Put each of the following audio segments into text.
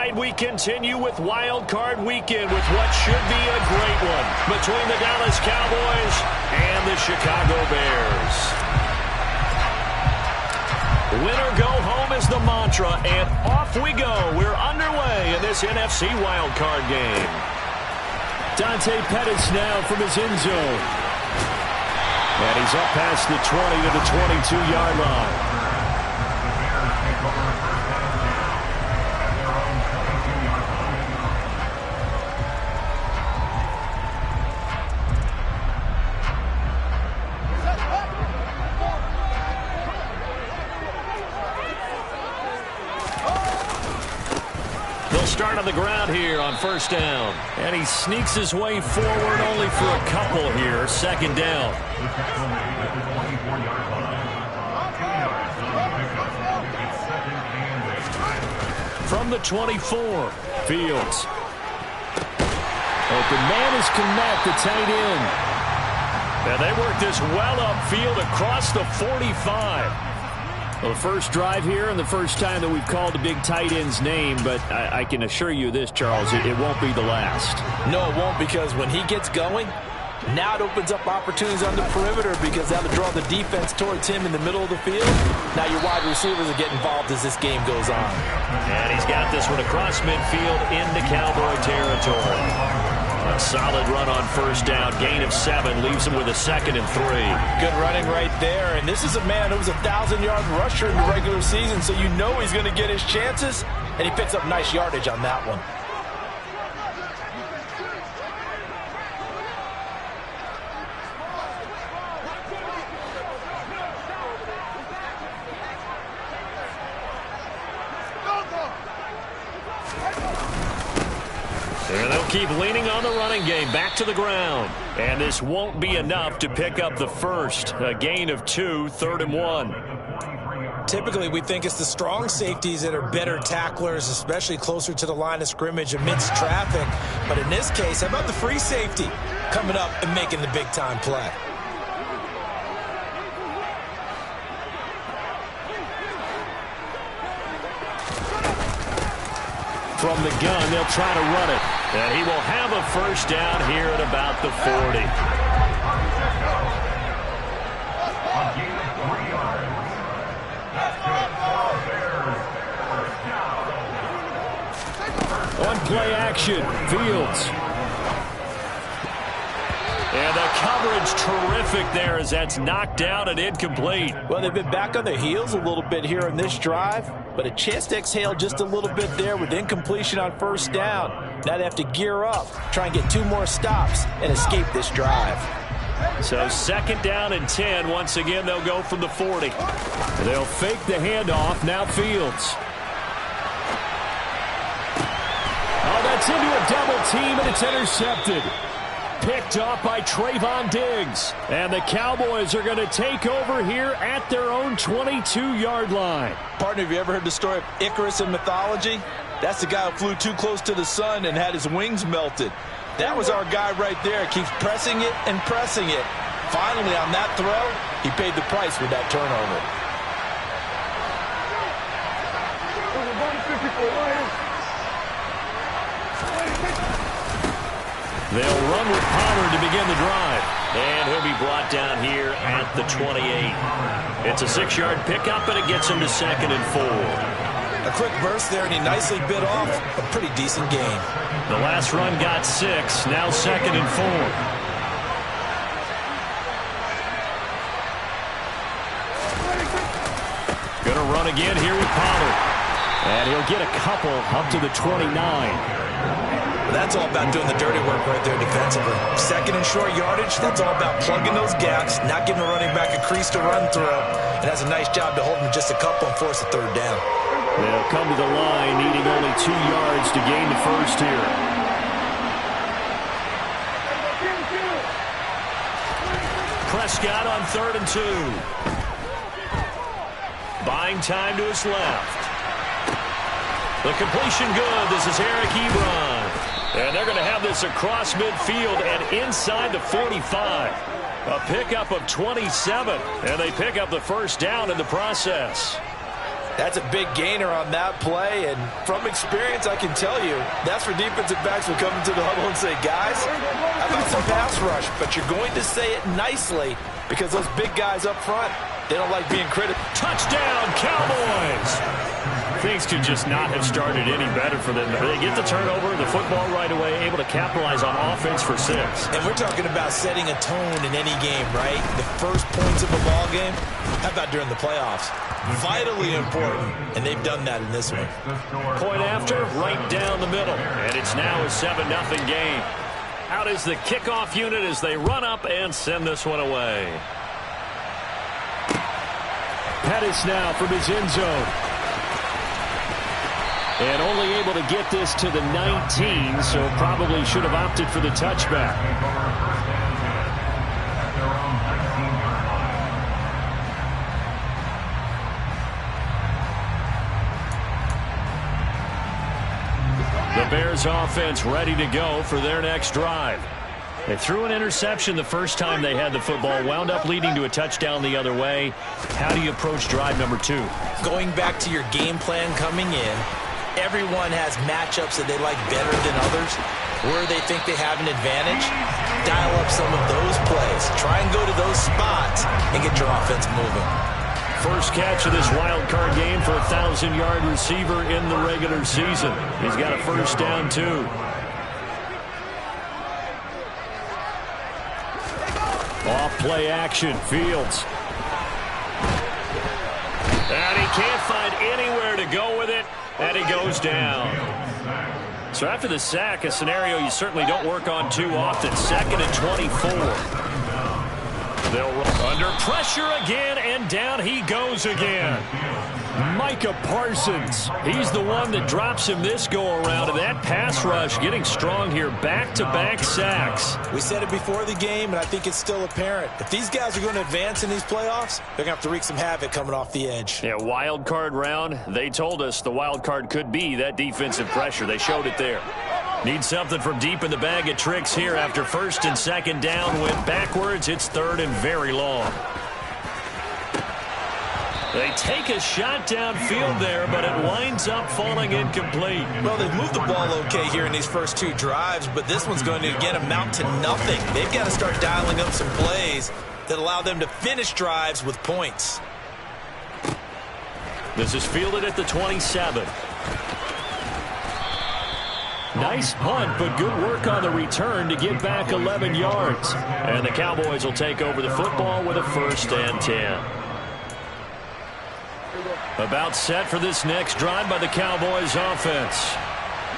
tonight we continue with Wild Card Weekend with what should be a great one between the Dallas Cowboys and the Chicago Bears. Win or go home is the mantra, and off we go. We're underway in this NFC Wild Card game. Dante Pettis now from his end zone. And he's up past the 20 to the 22-yard line. Start on the ground here on first down. And he sneaks his way forward only for a couple here. Second down. From the 24, Fields. Open man is Kmet, the tight end. And they work this well upfield across the 45. Well, the first drive here and the first time that we've called a big tight end's name, but I can assure you this, Charles, it won't be the last. No, it won't, because when he gets going, now it opens up opportunities on the perimeter because that'll draw the defense towards him in the middle of the field. Now your wide receivers will get involved as this game goes on. And he's got this one across midfield into Cowboy territory. A solid run on first down. Gain of 7 leaves him with a 2nd and 3. Good running right there. And this is a man who was a 1,000-yard rusher in the regular season, so you know he's going to get his chances. And he picks up nice yardage on that one. And they'll keep leaning on the running game. Back to the ground. And this won't be enough to pick up the first. A gain of 2, 3rd and 1. Typically, we think it's the strong safeties that are better tacklers, especially closer to the line of scrimmage amidst traffic. But in this case, how about the free safety coming up and making the big-time play? From the gun, they'll try to run it. And he will have a first down here at about the 40. On play action, Fields. And the coverage terrific there as that's knocked out and incomplete. Well, they've been back on their heels a little bit here in this drive, but a chance to exhale just a little bit there with incompletion on first down. Now they have to gear up, try and get 2 more stops and escape this drive. So 2nd down and 10. Once again, they'll go from the 40. They'll fake the handoff. Now Fields. Oh, that's into a double team, and it's intercepted. Picked off by Trayvon Diggs. And the Cowboys are going to take over here at their own 22-yard line. Partner, have you ever heard the story of Icarus in mythology? That's the guy who flew too close to the sun and had his wings melted. That was our guy right there. Keeps pressing it and pressing it. Finally, on that throw, he paid the price with that turnover. They'll run with Pollard to begin the drive. And he'll be brought down here at the 28. It's a 6-yard pickup, and it gets him to 2nd and 4. A quick burst there, and he nicely bit off a pretty decent gain. The last run got 6. Now 2nd and 4. Going to run again here with Pollard. And he'll get a couple up to the 29. That's all about doing the dirty work right there defensively. 2nd and short yardage, that's all about plugging those gaps, not giving the running back a crease to run through. It has a nice job to hold him just a couple and force a 3rd down. They'll come to the line needing only 2 yards to gain the first here. Prescott on 3rd and 2. Buying time to his left. The completion good. This is Eric Ebron. And they're going to have this across midfield and inside the 45. A pickup of 27. And they pick up the first down in the process. That's a big gainer on that play, and from experience, I can tell you, that's where defensive backs will come into the huddle and say, guys, how about some pass rush? But you're going to say it nicely because those big guys up front, they don't like being critical. Touchdown, Cowboys! Things could just not have started any better for them. They get the turnover, the football right away, able to capitalize on offense for 6. And we're talking about setting a tone in any game, right? The first points of a ball game, how about during the playoffs? Vitally important, and they've done that in this one. Point after, right down the middle. And it's now a 7-0 game. Out is the kickoff unit as they run up and send this one away. Pettis now from his end zone. And only able to get this to the 19, so probably should have opted for the touchback. The Bears offense ready to go for their next drive. They threw an interception the first time they had the football, wound up leading to a touchdown the other way. How do you approach drive number 2? Going back to your game plan coming in, everyone has matchups that they like better than others, where they think they have an advantage. Dial up some of those plays. Try and go to those spots and get your offense moving. First catch of this wild card game for a 1,000-yard receiver in the regular season. He's got a first down, too. Off play action, Fields. And he can't find anywhere to go with it, and he goes down. So after the sack, a scenario you certainly don't work on too often. 2nd and 24. They'll roll under pressure again, and down he goes again. Micah Parsons, he's the one that drops him this go-around, and that pass rush getting strong here, back-to-back sacks. We said it before the game, and I think it's still apparent. If these guys are going to advance in these playoffs, they're going to have to wreak some havoc coming off the edge. Yeah, wild card round. They told us the wild card could be that defensive pressure. They showed it there. Need something from deep in the bag of tricks here after 1st and 2nd down. Went backwards. It's 3rd and very long. They take a shot downfield there, but it winds up falling incomplete. Well, they've moved the ball okay here in these first 2 drives, but this one's going to, again, amount to nothing. They've got to start dialing up some plays that allow them to finish drives with points. This is fielded at the 27. Nice punt, but good work on the return to get back 11 yards. And the Cowboys will take over the football with a 1st and 10. About set for this next drive by the Cowboys offense.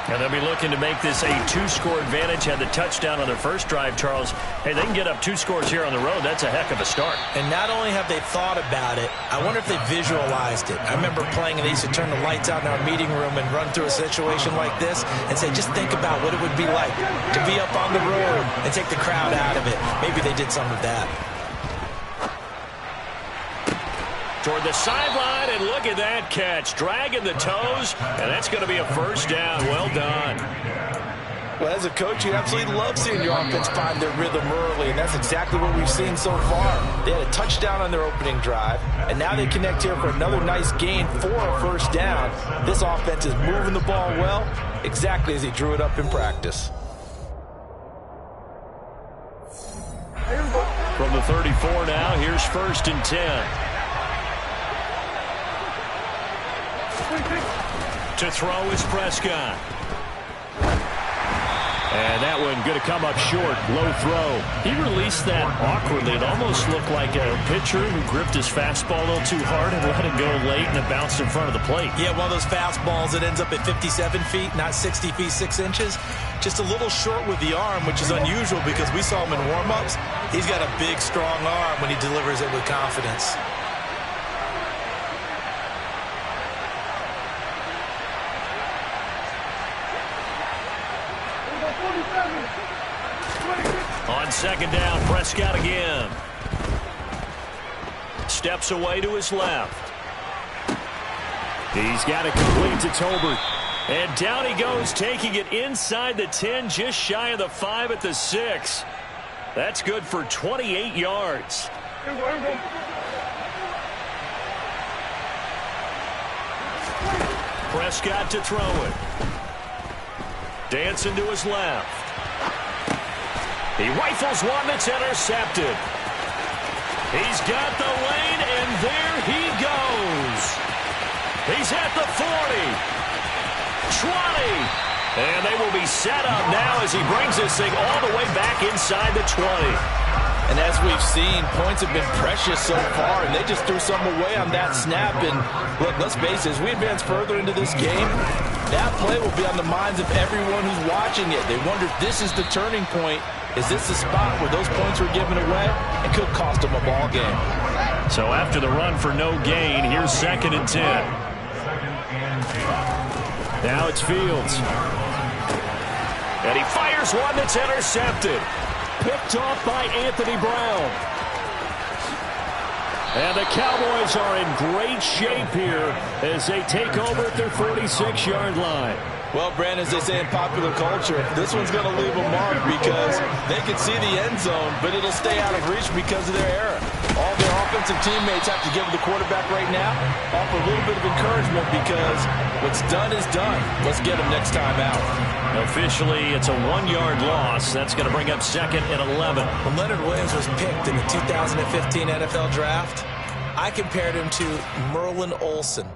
And they'll be looking to make this a 2-score advantage. Had the touchdown on their first drive, Charles. Hey, they can get up 2 scores here on the road. That's a heck of a start. And not only have they thought about it, I wonder if they visualized it. I remember playing, and they used to turn the lights out in our meeting room and run through a situation like this and say, just think about what it would be like to be up on the road and take the crowd out of it. Maybe they did some of that. Toward the sideline, and look at that catch. Dragging the toes, and that's going to be a 1st down. Well done. Well, as a coach, you absolutely love seeing your offense find their rhythm early, and that's exactly what we've seen so far. They had a touchdown on their opening drive, and now they connect here for another nice gain for a 1st down. This offense is moving the ball well, exactly as he drew it up in practice. From the 34 now, here's 1st and 10. To throw is Prescott. And that one going to come up short. Low throw. He released that awkwardly. It almost looked like a pitcher who gripped his fastball a little too hard and let it go late, and it bounced in front of the plate. Yeah, one of those fastballs that ends up at 57 feet, not 60 feet 6 inches. Just a little short with the arm, which is unusual because we saw him in warm-ups. He's got a big, strong arm when he delivers it with confidence. On 2nd down, Prescott again. Steps away to his left. He's got it complete to Tolbert. And down he goes, taking it inside the 10, just shy of the 5 at the 6. That's good for 28 yards. Prescott to throw it. Dancing to his left. He rifles one that's intercepted. He's got the lane, and there he goes. He's at the 40. 20. And they will be set up now as he brings this thing all the way back inside the 20. And as we've seen, points have been precious so far, and they just threw some away on that snap. And look, let's face it, as we advance further into this game, that play will be on the minds of everyone who's watching it. They wonder if this is the turning point. Is this the spot where those points were given away? It could cost them a ball game. So after the run for no gain, here's 2nd and 10. Now it's Fields. And he fires one that's intercepted. Picked off by Anthony Brown. And the Cowboys are in great shape here as they take over at their 46-yard line. Well, Brandon, as they say in popular culture, this one's going to leave a mark because they can see the end zone, but it'll stay out of reach because of their error. All their offensive teammates have to give the quarterback right now, offer a little bit of encouragement because what's done is done. Let's get them next time out. Officially, it's a 1-yard loss. That's going to bring up 2nd and 11. When Leonard Williams was picked in the 2015 NFL Draft, I compared him to Merlin Olsen.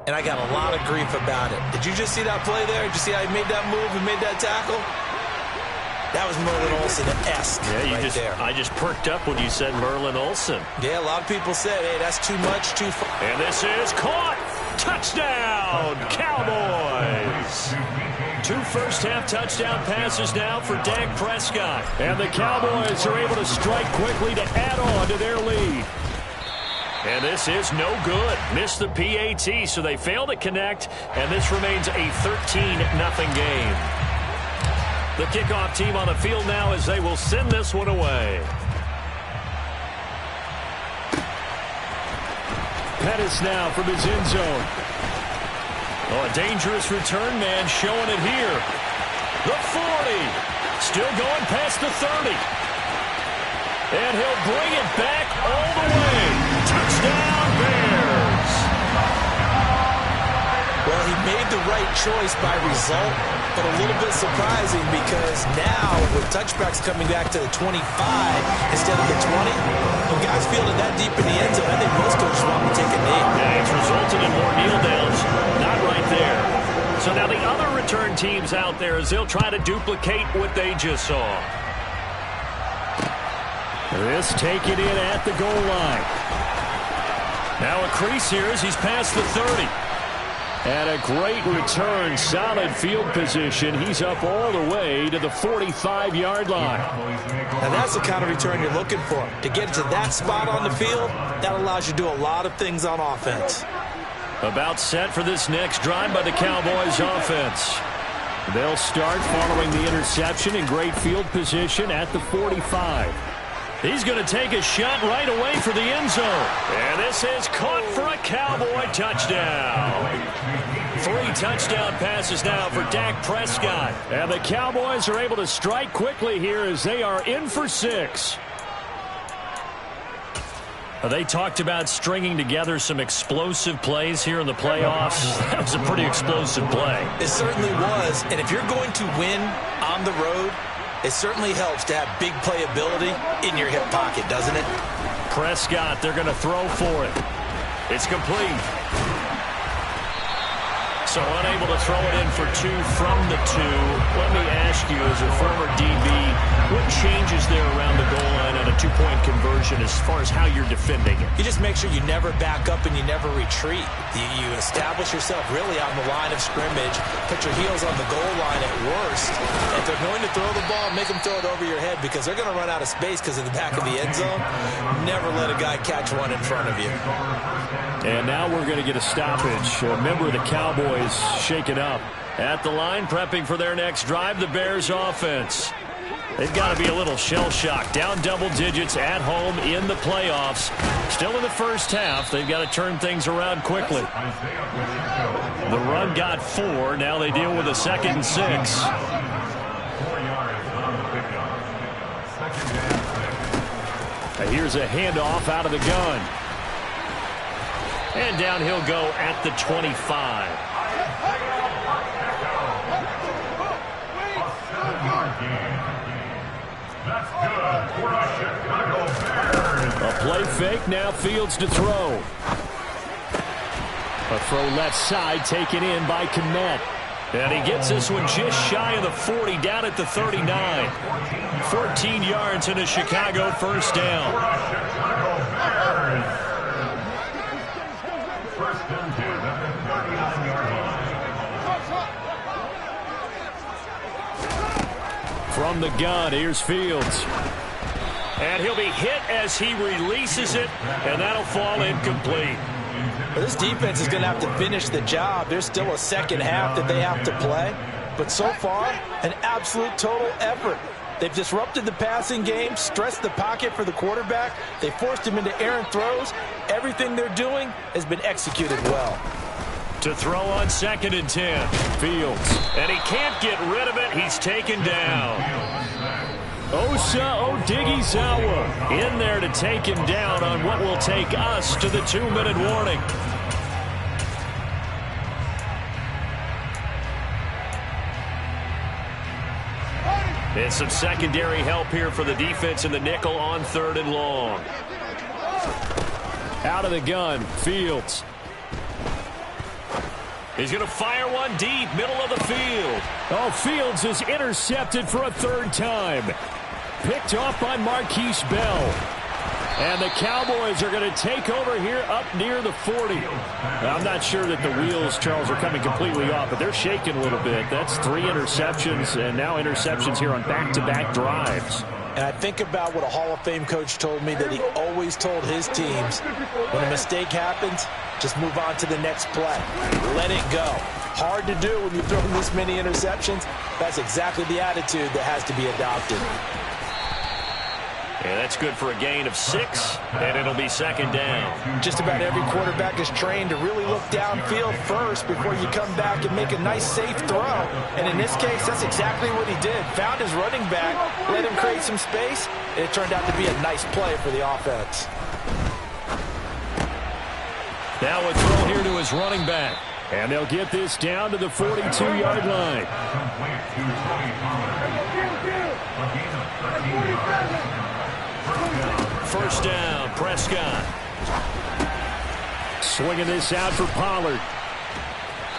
And I got a lot of grief about it. Did you just see that play there? Did you see how he made that move and made that tackle? That was Merlin Olsen-esque there. I just perked up when you said Merlin Olsen. Yeah, a lot of people said, hey, that's too much, too far. And this is caught. Touchdown, Cowboys. 2 first-half touchdown passes now for Dak Prescott. And the Cowboys are able to strike quickly to add on to their lead. And this is no good. Missed the PAT, so they fail to connect, and this remains a 13-0 game. The kickoff team on the field now as they will send this one away. Pettis now from his end zone. Oh, a dangerous return man showing it here. The 40. Still going past the 30. And he'll bring it back all the way. Touchdown, Bears. Well, he made the right choice by result, but a little bit surprising because now with touchbacks coming back to the 25 instead of the 20, when guys fielded that deep in the end zone, I think most coaches want to take a knee. Yeah, it's resulted in more kneel downs. Not right there. So now the other return teams out there as they'll try to duplicate what they just saw. This taken in at the goal line. Now a crease here as he's past the 30. And a great return, solid field position. He's up all the way to the 45-yard line. Now that's the kind of return you're looking for. To get to that spot on the field, that allows you to do a lot of things on offense. About set for this next drive by the Cowboys offense. They'll start following the interception in great field position at the 45. He's going to take a shot right away for the end zone. And this is caught for a Cowboy touchdown. 3 touchdown passes now for Dak Prescott. And the Cowboys are able to strike quickly here as they are in for 6. They talked about stringing together some explosive plays here in the playoffs. That was a pretty explosive play. It certainly was. And if you're going to win on the road, it certainly helps to have big playability in your hip pocket, doesn't it? Prescott, they're going to throw for it. It's complete. So unable to throw it in for 2 from the 2. Let me ask you, as a former DB, what changes there around the goal line on a 2-point conversion as far as how you're defending it? You just make sure you never back up and you never retreat. You establish yourself really on the line of scrimmage, put your heels on the goal line at worst. If they're going to throw the ball, make them throw it over your head because they're going to run out of space because of the back of the end zone. Never let a guy catch one in front of you. And now we're going to get a stoppage. A member of the Cowboys shaken up. At the line, prepping for their next drive, the Bears offense. They've got to be a little shell-shocked. Down double digits at home in the playoffs. Still in the first half. They've got to turn things around quickly. The run got 4. Now they deal with a 2nd and 6. Here's a handoff out of the gun. And down he'll go at the 25. A play fake, now Fields to throw. A throw left side taken in by Kmet. And he gets this one just shy of the 40, down at the 39. 14 yards and a Chicago first down. From the gun, here's Fields. And he'll be hit as he releases it, and that'll fall incomplete. Well, this defense is going to have to finish the job. There's still a second half that they have to play. But so far, an absolute total effort. They've disrupted the passing game, stressed the pocket for the quarterback. They forced him into errant throws. Everything they're doing has been executed well. To throw on 2nd and 10. Fields. And he can't get rid of it. He's taken down. Osa Odighizuwa in there to take him down on what will take us to the 2-minute warning. And some secondary help here for the defense in the nickel on 3rd and long. Out of the gun, Fields. He's going to fire one deep, middle of the field. Oh, Fields is intercepted for a 3rd time. Picked off by Marquise Bell. And the Cowboys are going to take over here up near the 40. Now, I'm not sure that the wheels, Charles, are coming completely off, but they're shaking a little bit. That's 3 interceptions, and now interceptions here on back-to-back drives. And I think about what a Hall of Fame coach told me that he always told his teams, when a mistake happens, just move on to the next play. Let it go. Hard to do when you throw this many interceptions. That's exactly the attitude that has to be adopted. Yeah, that's good for a gain of 6, and it'll be 2nd down. Just about every quarterback is trained to really look downfield first before you come back and make a nice, safe throw. And in this case, that's exactly what he did. Found his running back, let him create some space, and it turned out to be a nice play for the offense. Now a throw here to his running back. And they'll get this down to the 42-yard line. First down, Prescott. Swinging this out for Pollard.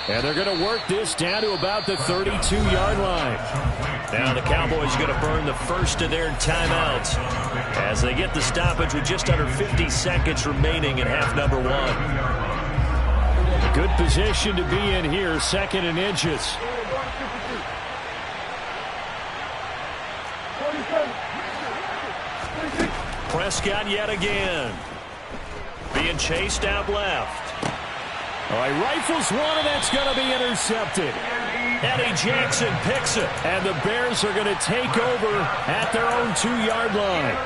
And they're going to work this down to about the 32-yard line. Now the Cowboys are going to burn the first of their timeouts as they get the stoppage with just under 50 seconds remaining in half number 1. Good position to be in here, 2nd and inches. Prescott yet again. Being chased out left. All right, rifles one, and that's going to be intercepted. Eddie Jackson picks it, and the Bears are going to take over at their own 2-yard line.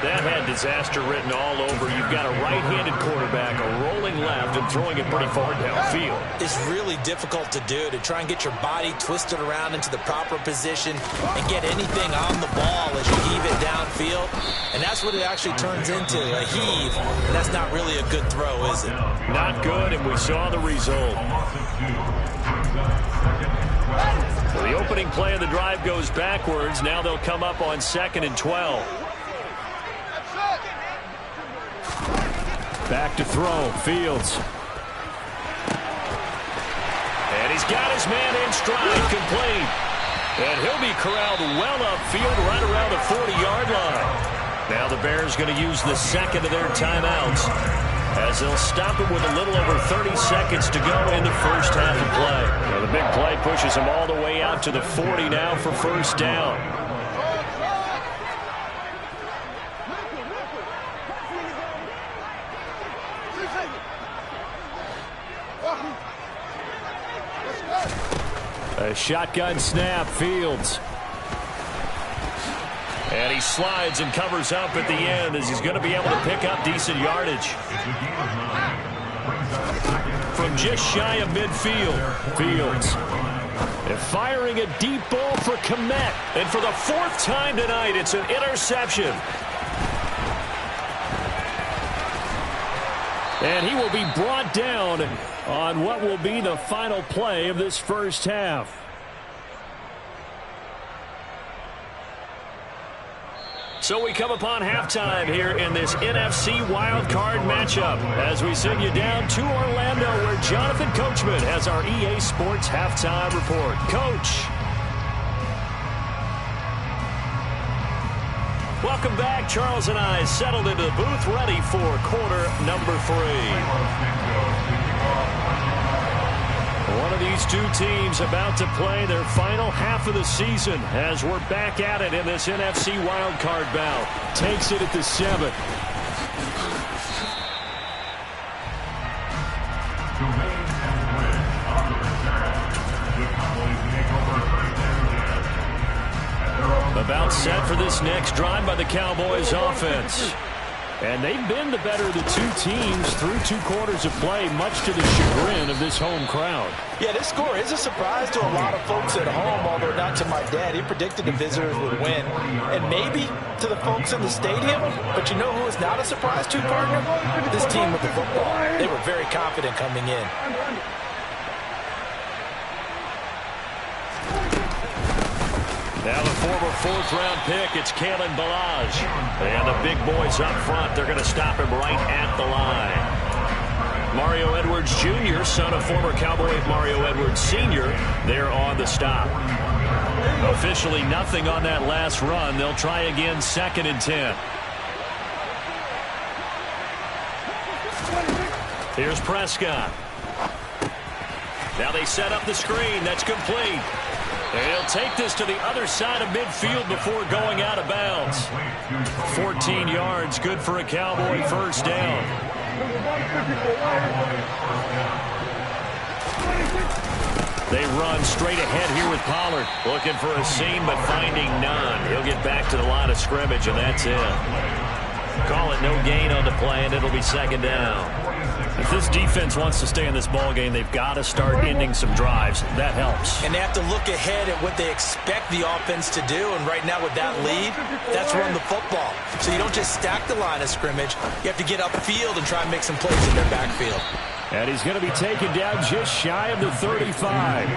That had disaster written all over. You've got a right-handed quarterback, a rolling left, and throwing it pretty far downfield. It's really difficult to do, to try and get your body twisted around into the proper position and get anything on the ball as you heave it downfield. And that's what it actually turns into, a heave. And that's not really a good throw, is it? Not good, and we saw the result. Well, the opening play of the drive goes backwards. Now they'll come up on 2nd and 12. Back to throw, Fields. And he's got his man in stride, complete. And he'll be corralled well upfield right around the 40-yard line. Now the Bears going to use the 2nd of their timeouts as they'll stop it with a little over 30 seconds to go in the first half of play. Now the big play pushes them all the way out to the 40 now for first down. A shotgun snap, Fields. And he slides and covers up at the end as he's going to be able to pick up decent yardage. From just shy of midfield, Fields. And firing a deep ball for Kmet. And for the 4th time tonight, it's an interception. And he will be brought down on what will be the final play of this first half. So we come upon halftime here in this NFC wildcard matchup as we send you down to Orlando where Jonathan Coachman has our EA Sports halftime report. Coach. Welcome back. Charles and I settled into the booth ready for quarter number 3. One of these two teams about to play their final half of the season as we're back at it in this NFC wildcard bout. Takes it at the 7. About set for this next drive by the Cowboys offense. And they've been the better of the two teams through 2 quarters of play, much to the chagrin of this home crowd. Yeah, this score is a surprise to a lot of folks at home, although not to my dad. He predicted the visitors would win. And maybe to the folks in the stadium. But you know who is not a surprise to, partner? This team with the football. They were very confident coming in. Now the former 4th-round pick, it's Kalen Ballage. And the big boys up front, they're going to stop him right at the line. Mario Edwards Jr., son of former Cowboy Mario Edwards Sr., they're on the stop. Officially nothing on that last run. They'll try again 2nd and 10. Here's Prescott. Now they set up the screen. That's complete. And he'll take this to the other side of midfield before going out of bounds. 14 yards, good for a Cowboy first down. They run straight ahead here with Pollard. Looking for a seam, but finding none. He'll get back to the line of scrimmage, and that's it. Call it no gain on the play, and it'll be 2nd down. If this defense wants to stay in this ballgame, they've got to start ending some drives. That helps. And they have to look ahead at what they expect the offense to do. And right now with that lead, that's run the football. So you don't just stack the line of scrimmage. You have to get upfield and try and make some plays in their backfield. And he's going to be taken down just shy of the 35.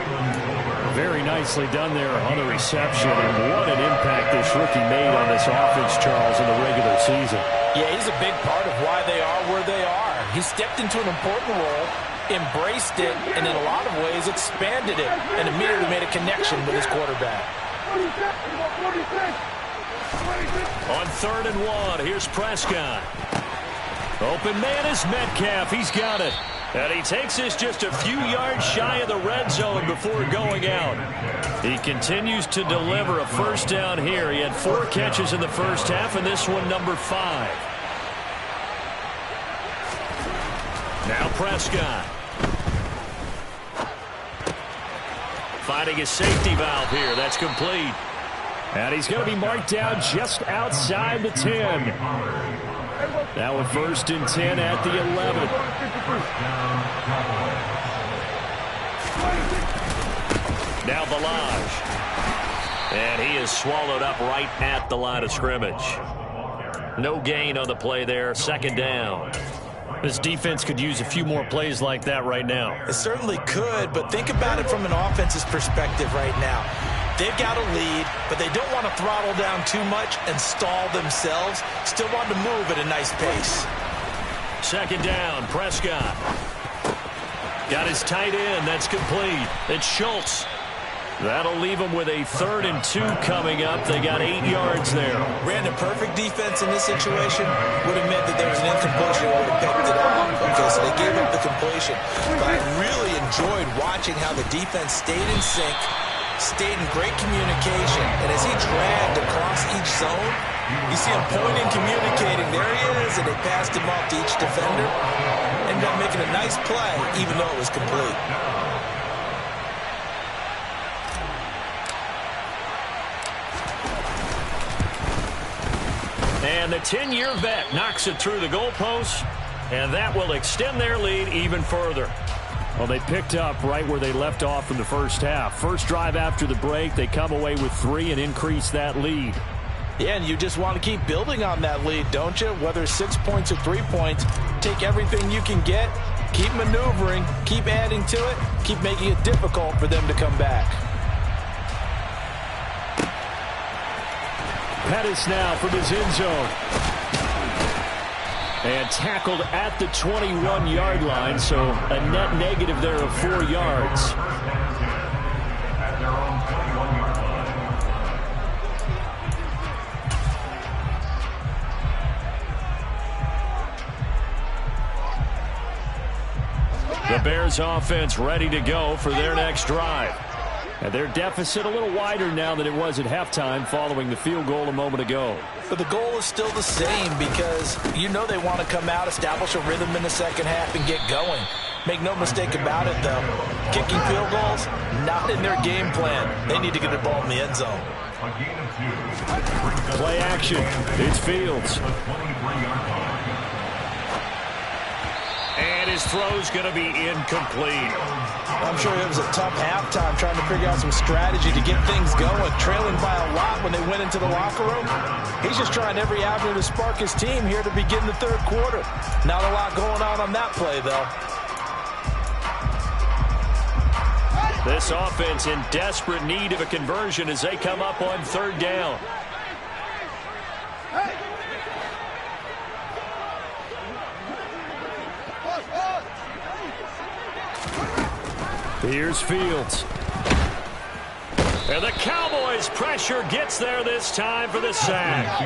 Very nicely done there on the reception. And what an impact this rookie made on this offense, Charles, in the regular season. Yeah, he's a big part of why they are where they are. He stepped into an important role, embraced it, and in a lot of ways expanded it, and immediately made a connection with his quarterback. On 3rd and 1, here's Prescott. Open man is Metcalf. He's got it. And he takes this just a few yards shy of the red zone before going out. He continues to deliver a first down here. He had 4 catches in the first half, and this one number 5. Now Prescott. Finding a safety valve here. That's complete. And he's going to be marked down just outside the 10. Now with 1st and 10 at the 11. Now Ballage. And he is swallowed up right at the line of scrimmage. No gain on the play there. 2nd down. This defense could use a few more plays like that right now. It certainly could, but think about it from an offense's perspective right now. They've got a lead, but they don't want to throttle down too much and stall themselves. Still want to move at a nice pace. 2nd down, Prescott. Got his tight end. That's complete. It's Schultz. That'll leave them with a 3rd and 2 coming up. They got 8 yards there. Ran a perfect defense in this situation. Would have meant that there was an incompletion. Would have picked it up. Okay, so they gave up the completion. But I really enjoyed watching how the defense stayed in sync, stayed in great communication. And as he dragged across each zone, you see him pointing, communicating. There he is, and they passed him off to each defender. Ended up making a nice play, even though it was complete. And the 10-year vet knocks it through the goalpost, and that will extend their lead even further. Well, they picked up right where they left off in the first half. First drive after the break, they come away with 3 and increase that lead. Yeah, and you just want to keep building on that lead, don't you? Whether 6 points or 3 points, take everything you can get, keep maneuvering, keep adding to it, keep making it difficult for them to come back. Pettis now from his end zone. And tackled at the 21-yard line, so a net negative there of 4 yards. The Bears offense ready to go for their next drive. And their deficit a little wider now than it was at halftime following the field goal a moment ago. But the goal is still the same because you know they want to come out, establish a rhythm in the second half, and get going. Make no mistake about it, though. Kicking field goals, not in their game plan. They need to get the ball in the end zone. Play action. It's Fields. And his throw's going to be incomplete. I'm sure it was a tough halftime trying to figure out some strategy to get things going, trailing by a lot when they went into the locker room. He's just trying every avenue to spark his team here to begin the third quarter. Not a lot going on that play, though. This offense in desperate need of a conversion as they come up on third down. Here's Fields. And the Cowboys' pressure gets there this time for the sack.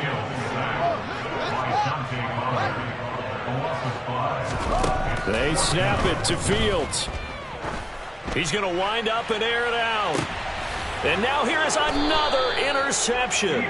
They snap it to Fields. He's going to wind up and air it out. And now here is another interception.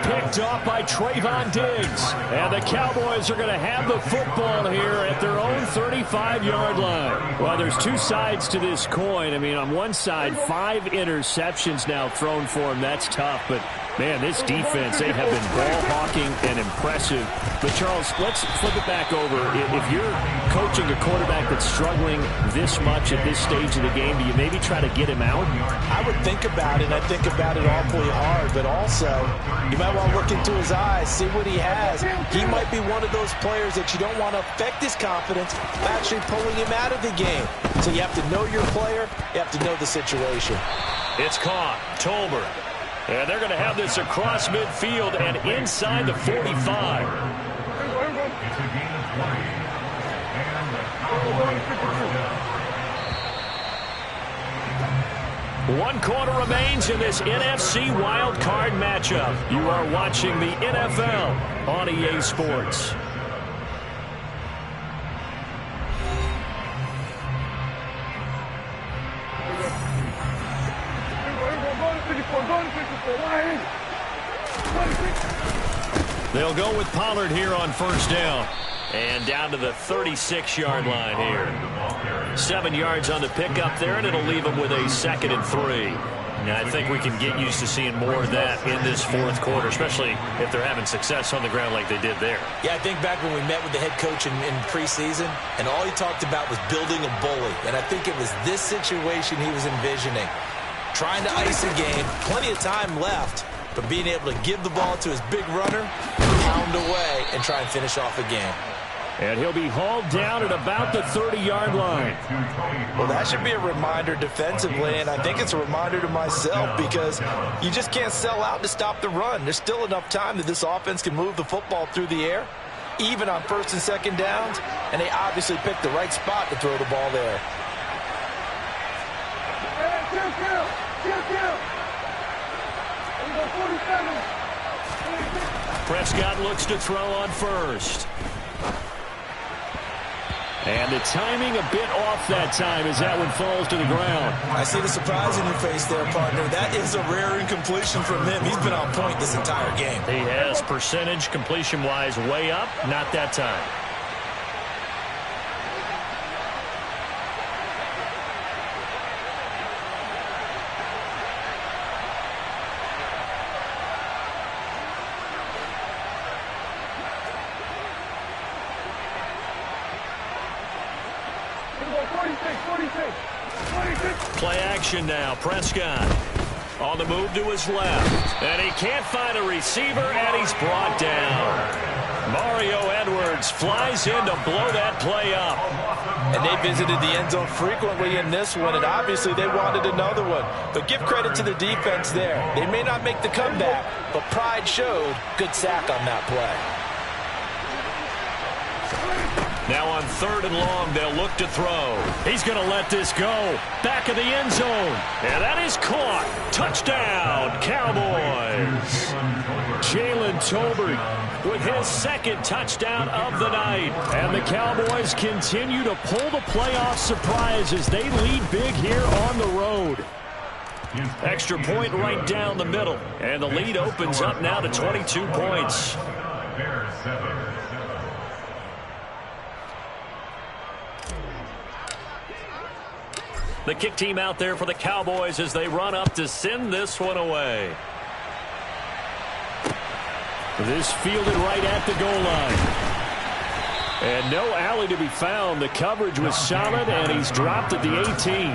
Picked off by Trayvon Diggs. And the Cowboys are going to have the football here at their own 35-yard line. Well, there's two sides to this coin. I mean, on one side, 5 interceptions now thrown for him. That's tough. But, man, this defense, they have been ball-hawking and impressive. But, Charles, let's flip it back over. If you're coaching a quarterback that's struggling this much at this stage of the game, do you maybe try to get him out? I would think about it. I think about it awfully hard. But also, you might want to look into his eyes, see what he has. He might be one of those players that you don't want to affect his confidence by actually pulling him out of the game. So you have to know your player. You have to know the situation. It's caught. Tolbert. And they're going to have this across midfield and inside the 45. One quarter remains in this NFC Wild Card matchup. You are watching the NFL on EA Sports. They'll go with Pollard here on first down. And down to the 36-yard line here. 7 yards on the pickup there, and it'll leave them with a 2nd and 3. Now, I think we can get used to seeing more of that in this fourth quarter, especially if they're having success on the ground like they did there. Yeah, I think back when we met with the head coach in preseason, and all he talked about was building a bully. And I think it was this situation he was envisioning. Trying to ice a game, plenty of time left, but being able to give the ball to his big runner, pound away, and try and finish off a game. And he'll be hauled down at about the 30-yard line. Well, that should be a reminder defensively, and I think it's a reminder to myself because you just can't sell out to stop the run. There's still enough time that this offense can move the football through the air, even on 1st and 2nd downs, and they obviously picked the right spot to throw the ball there. Prescott looks to throw on first. And the timing a bit off that time as that one falls to the ground. I see the surprise in your face there, partner. That is a rare incompletion from him. He's been on point this entire game. He has percentage completion-wise way up, not that time. Play action now. Prescott on the move to his left. And he can't find a receiver, and he's brought down. Mario Edwards flies in to blow that play up. And they visited the end zone frequently in this one, and obviously they wanted another one. But give credit to the defense there. They may not make the comeback, but pride showed. Good sack on that play. Now on 3rd and long, they'll look to throw. He's going to let this go. Back of the end zone. And that is caught. Touchdown, Cowboys. Jalen Tolbert with his 2nd touchdown of the night. And the Cowboys continue to pull the playoff surprise as they lead big here on the road. Extra point right down the middle. And the lead opens up now to 22 points. The kick team out there for the Cowboys as they run up to send this one away. This fielded right at the goal line. And no alley to be found. The coverage was solid, and he's dropped at the 18.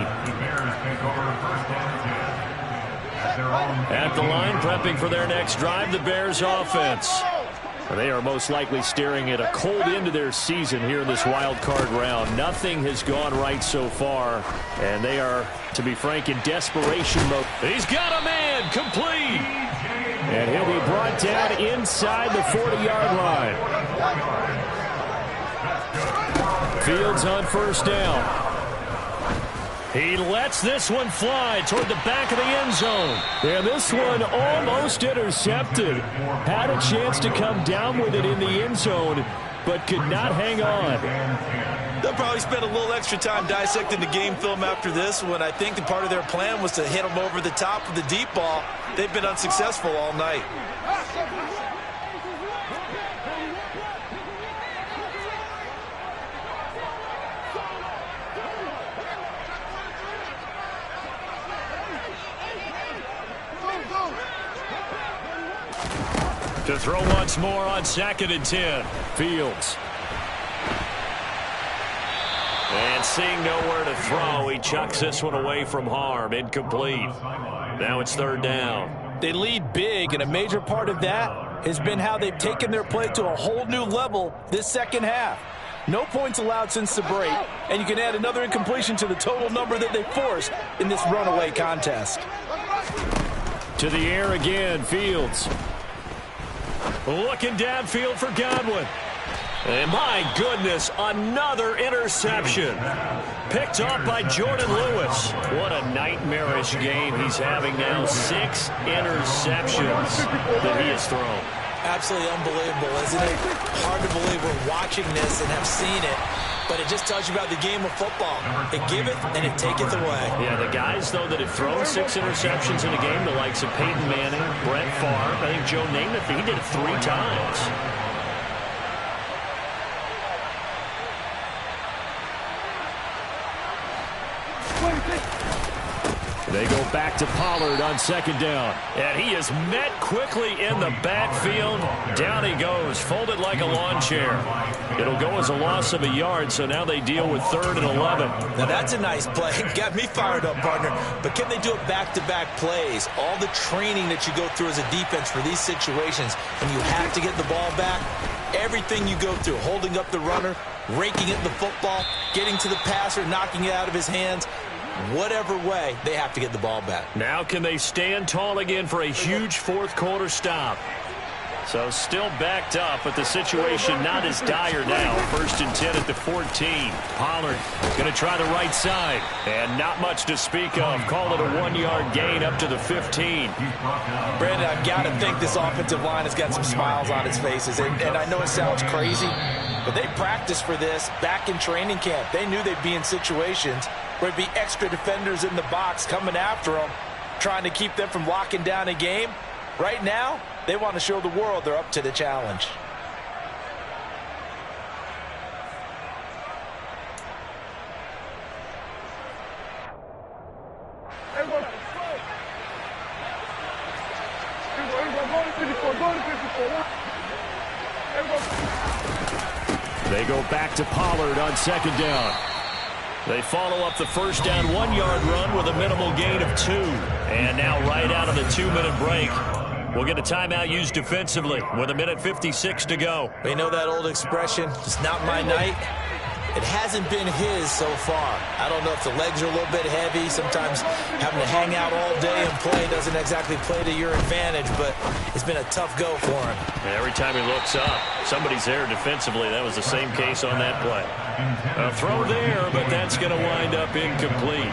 At the line, prepping for their next drive, the Bears offense. They are most likely staring at a cold end to their season here in this wild card round. Nothing has gone right so far, and they are, to be frank, in desperation mode. He's got a man, complete. And he'll be brought down inside the 40-yard line. Fields on 1st down. He lets this one fly toward the back of the end zone. And this one almost intercepted. Had a chance to come down with it in the end zone, but could not hang on. They'll probably spend a little extra time dissecting the game film after this one. I think part of their plan was to hit them over the top of the deep ball. They've been unsuccessful all night. To throw once more on 2nd and 10. Fields. And seeing nowhere to throw, he chucks this one away from harm. Incomplete. Now it's 3rd down. They lead big, and a major part of that has been how they've taken their play to a whole new level this 2nd half. No points allowed since the break, and you can add another incompletion to the total number that they forced in this runaway contest. To the air again, Fields. Looking downfield for Godwin. And my goodness, another interception. Picked off by Jordan Lewis. What a nightmarish game he's having now. 6 interceptions that he has thrown. Absolutely unbelievable, isn't it? Hard to believe we're watching this and have seen it. But it just tells you about the game of football. It giveth and it taketh away. Yeah, the guys, though, that have thrown 6 interceptions in a game, the likes of Peyton Manning, Brett Favre, I think Joe Namath, he did it 3 times. They go back to Pollard on 2nd down. And he is met quickly in the backfield. Down he goes, folded like a lawn chair. It'll go as a loss of a yard, so now they deal with 3rd and 11. Now that's a nice play. Got me fired up, partner. But can they do it back-to-back plays? All the training that you go through as a defense for these situations, when you have to get the ball back, everything you go through, holding up the runner, raking at the football, getting to the passer, knocking it out of his hands, whatever way, they have to get the ball back. Now can they stand tall again for a huge 4th quarter stop? So still backed up, but the situation not as dire now. 1st and 10 at the 14. Pollard going to try the right side. And not much to speak of. Call it a 1-yard gain up to the 15. Brandon, I've got to think this offensive line has got some smiles on its faces. And I know it sounds crazy, but they practiced for this back in training camp. They knew they'd be in situations where it'd be extra defenders in the box coming after them, trying to keep them from locking down a game. Right now, they want to show the world they're up to the challenge. They go back to Pollard on 2nd down. They follow up the 1st down 1-yard run with a minimal gain of 2. And now right out of the 2-minute break, will get a timeout used defensively with 1:56 to go. You know that old expression, it's not my night? It hasn't been his so far. I don't know if the legs are a little bit heavy. Sometimes having to hang out all day and play doesn't exactly play to your advantage, but it's been a tough go for him. Every time he looks up, somebody's there defensively. That was the same case on that play. A throw there, but that's going to wind up incomplete.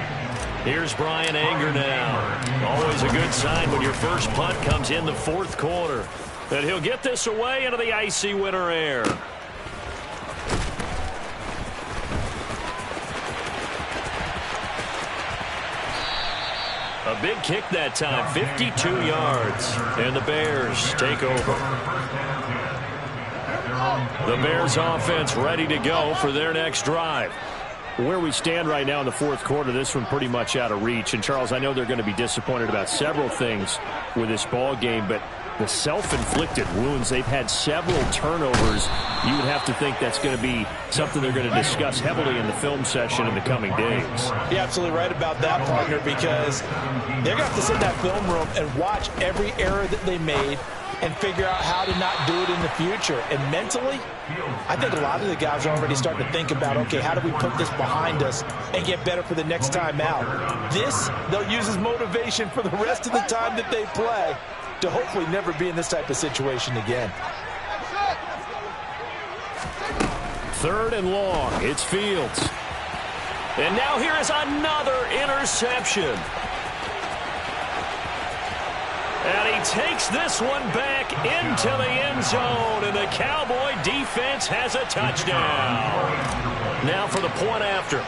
Here's Brian Anger now. Always a good sign when your first punt comes in the fourth quarter. And he'll get this away into the icy winter air. A big kick that time, 52 yards. And the Bears take over. The Bears offense ready to go for their next drive. Where we stand right now in the fourth quarter, this one pretty much out of reach. And, Charles, I know they're going to be disappointed about several things with this ball game, but the self-inflicted wounds, they've had several turnovers. You would have to think that's going to be something they're going to discuss heavily in the film session in the coming days. You're absolutely right about that, partner, because they're going to have to sit in that film room and watch every error that they made and figure out how to not do it in the future. And mentally, I think a lot of the guys are already starting to think about, okay, how do we put this behind us and get better for the next time out? This, they'll use as motivation for the rest of the time that they play to hopefully never be in this type of situation again. Third and long, it's Fields. And now here is another interception. And he takes this one back into the end zone, and the Cowboy defense has a touchdown. Now for the point after.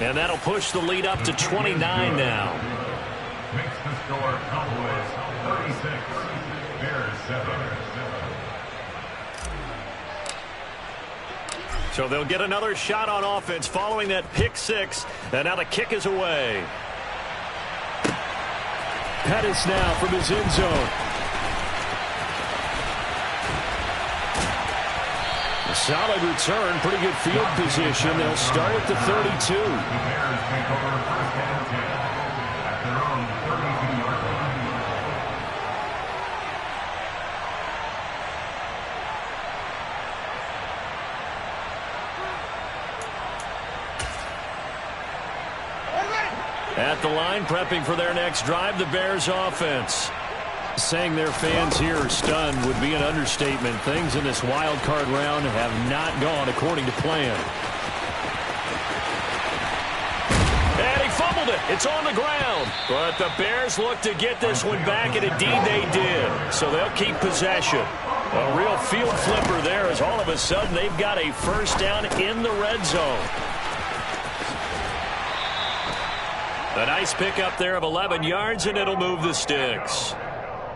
And that'll push the lead up to 29 now. Makes the score Cowboys 36, Bears 7. So they'll get another shot on offense following that pick six. And now the kick is away. Pettis now from his end zone. A solid return, pretty good field position. They'll start at the 32. The Bears take over first and 10 at their own 32-yard line. At the line, prepping for their next drive, the Bears offense. Saying their fans here are stunned would be an understatement. Things in this wild card round have not gone according to plan. And he fumbled it. It's on the ground. But the Bears look to get this one back, and indeed they did. So they'll keep possession. A real field flipper there as all of a sudden they've got a first down in the red zone. A nice pickup there of 11 yards, and it'll move the sticks.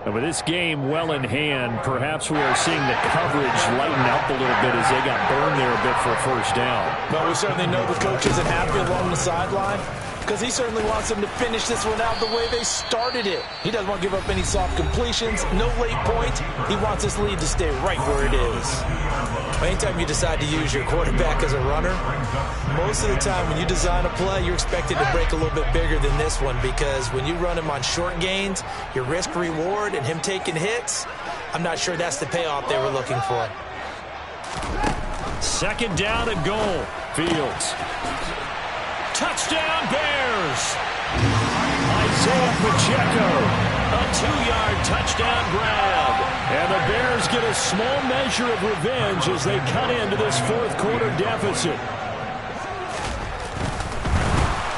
And with this game well in hand, perhaps we are seeing the coverage lighten up a little bit as they got burned there a bit for a first down. But we certainly know the coach isn't happy along the sideline because he certainly wants them to finish this one out the way they started it. He doesn't want to give up any soft completions, no late points. He wants this lead to stay right where it is. Anytime you decide to use your quarterback as a runner, most of the time when you design a play, you're expected to break a little bit bigger than this one because when you run him on short gains, your risk-reward and him taking hits, I'm not sure that's the payoff they were looking for. Second down and goal. Fields. Touchdown, Bears! Isaiah Pacheco. A 2-yard touchdown grab. And the Bears get a small measure of revenge as they cut into this fourth quarter deficit.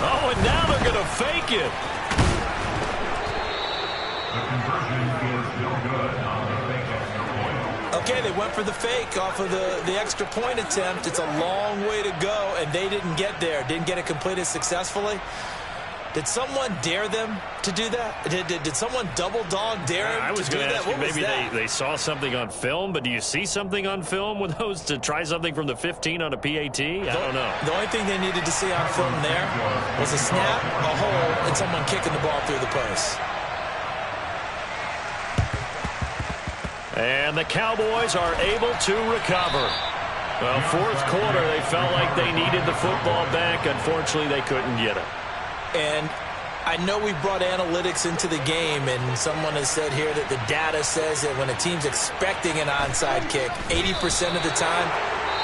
Oh, and now they're going to fake it. The conversion is no good on the fake extra point. Okay, they went for the fake off of the extra point attempt. It's a long way to go, and they didn't get there. Didn't get it completed successfully. Did someone dare them to do that? Did someone double dog dare them I was to do going to that? ask you, What was maybe that? they saw something on film, but do you see something on film with those to try something from the 15 on a PAT? I don't know. The only thing they needed to see on film there was a snap, a hole, and someone kicking the ball through the post. And the Cowboys are able to recover. Well, fourth quarter, they felt like they needed the football back. Unfortunately, they couldn't get it. And I know we brought analytics into the game, and someone has said here that the data says that when a team's expecting an onside kick, 80% of the time,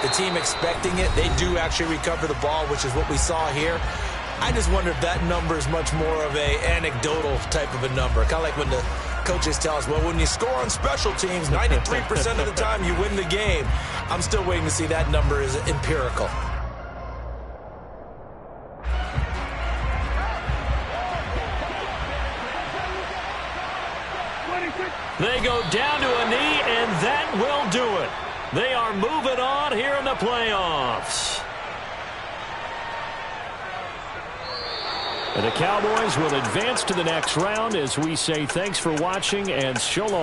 the team expecting it, they do actually recover the ball, which is what we saw here. I just wonder if that number is much more of a anecdotal type of a number. Kind of like when the coaches tell us, well, when you score on special teams, 93% of the time you win the game. I'm still waiting to see that number is empirical. They go down to a knee, and that will do it. They are moving on here in the playoffs. And the Cowboys will advance to the next round as we say thanks for watching and so long.